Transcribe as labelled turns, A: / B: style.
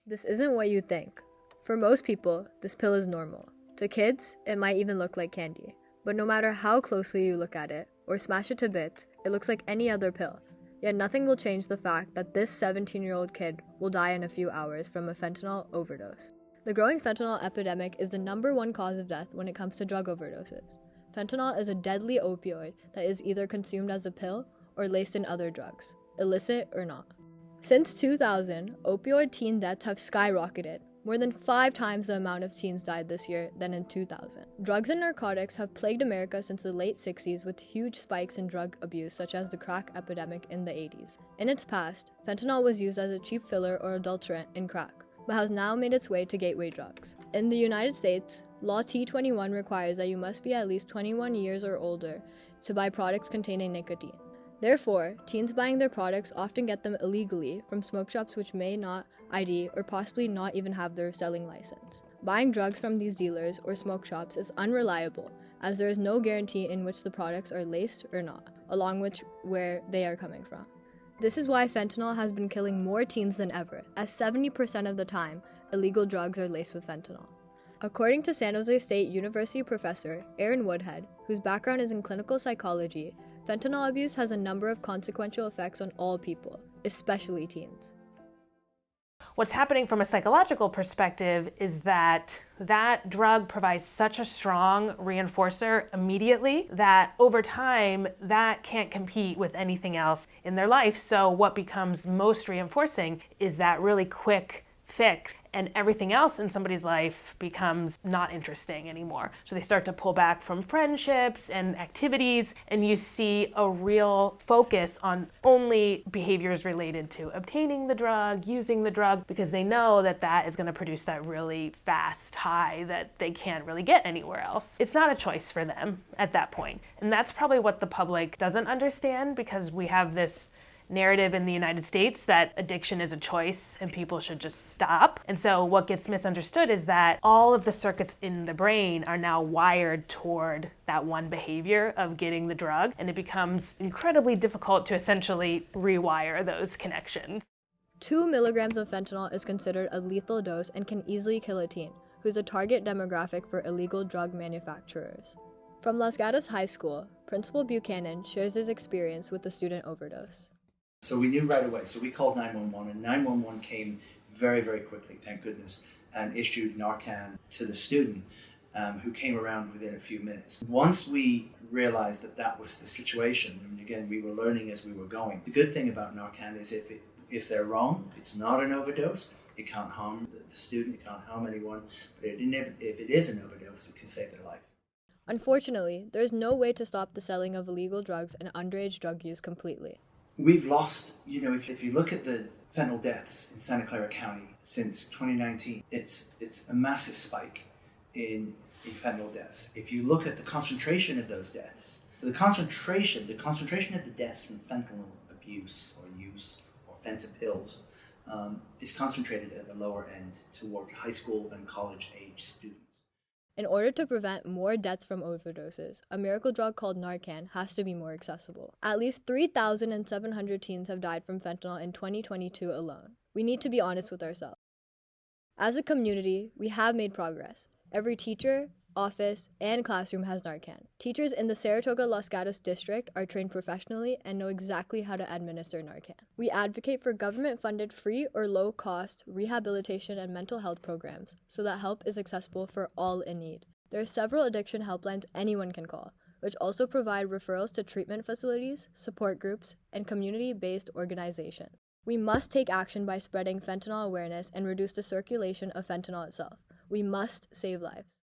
A: This isn't what you think. For most people, this pill is normal. To kids, it might even look like candy. But no matter how closely you look at it, or smash it to bits, it looks like any other pill. Yet nothing will change the fact that this 17-year-old kid will die in a few hours from a fentanyl overdose. The growing fentanyl epidemic is the #1 cause of death when it comes to drug overdoses. Fentanyl is a deadly opioid that is either consumed as a pill or laced in other drugs, illicit or not. Since 2000, opioid teen deaths have skyrocketed. More than 5 times the amount of teens died this year than in 2000. Drugs and narcotics have plagued America since the late 60s with huge spikes in drug abuse such as the crack epidemic in the 80s. In its past, fentanyl was used as a cheap filler or adulterant in crack, but has now made its way to gateway drugs. In the United States, Law T-21 requires that you must be at least 21 years or older to buy products containing nicotine. Therefore, teens buying their products often get them illegally from smoke shops which may not ID or possibly not even have their selling license. Buying drugs from these dealers or smoke shops is unreliable, as there is no guarantee in which the products are laced or not, along with where they are coming from. This is why fentanyl has been killing more teens than ever, as 70% of the time, illegal drugs are laced with fentanyl. According to San Jose State University professor Aaron Woodhead, whose background is in clinical psychology, fentanyl abuse has a number of consequential effects on all people, especially teens.
B: What's happening from a psychological perspective is that that drug provides such a strong reinforcer immediately that over time that can't compete with anything else in their life. So what becomes most reinforcing is that really quick fix, and everything else in somebody's life becomes not interesting anymore. So they start to pull back from friendships and activities, and you see a real focus on only behaviors related to obtaining the drug, using the drug, because they know that that is going to produce that really fast high that they can't really get anywhere else. It's not a choice for them at that point. And that's probably what the public doesn't understand, because we have this narrative in the United States that addiction is a choice and people should just stop. And so what gets misunderstood is that all of the circuits in the brain are now wired toward that one behavior of getting the drug, and it becomes incredibly difficult to essentially rewire those connections.
A: 2 milligrams of fentanyl is considered a lethal dose and can easily kill a teen, who's a target demographic for illegal drug manufacturers. From Los Gatos High School, Principal Buchanan shares his experience with the student overdose.
C: So we knew right away. So we called 911, and 911 came very, very quickly, thank goodness, and issued Narcan to the student, who came around within a few minutes. Once we realized that that was the situation, and again, we were learning as we were going. The good thing about Narcan is if they're wrong, it's not an overdose. It can't harm the student, it can't harm anyone, but if it is an overdose, it can save their life.
A: Unfortunately, there is no way to stop the selling of illegal drugs and underage drug use completely.
C: We've lost, if you look at the fentanyl deaths in Santa Clara County since 2019, it's a massive spike in fentanyl deaths. If you look at the concentration of those deaths, so the concentration of the deaths from fentanyl abuse or use or fentanyl pills is concentrated at the lower end towards high school and college age students.
A: In order to prevent more deaths from overdoses, a miracle drug called Narcan has to be more accessible. At least 3,700 teens have died from fentanyl in 2022 alone. We need to be honest with ourselves. As a community, we have made progress. Every teacher, office, and classroom has Narcan. Teachers in the Saratoga-Los Gatos district are trained professionally and know exactly how to administer Narcan. We advocate for government-funded free or low-cost rehabilitation and mental health programs so that help is accessible for all in need. There are several addiction helplines anyone can call, which also provide referrals to treatment facilities, support groups, and community-based organizations. We must take action by spreading fentanyl awareness and reduce the circulation of fentanyl itself. We must save lives.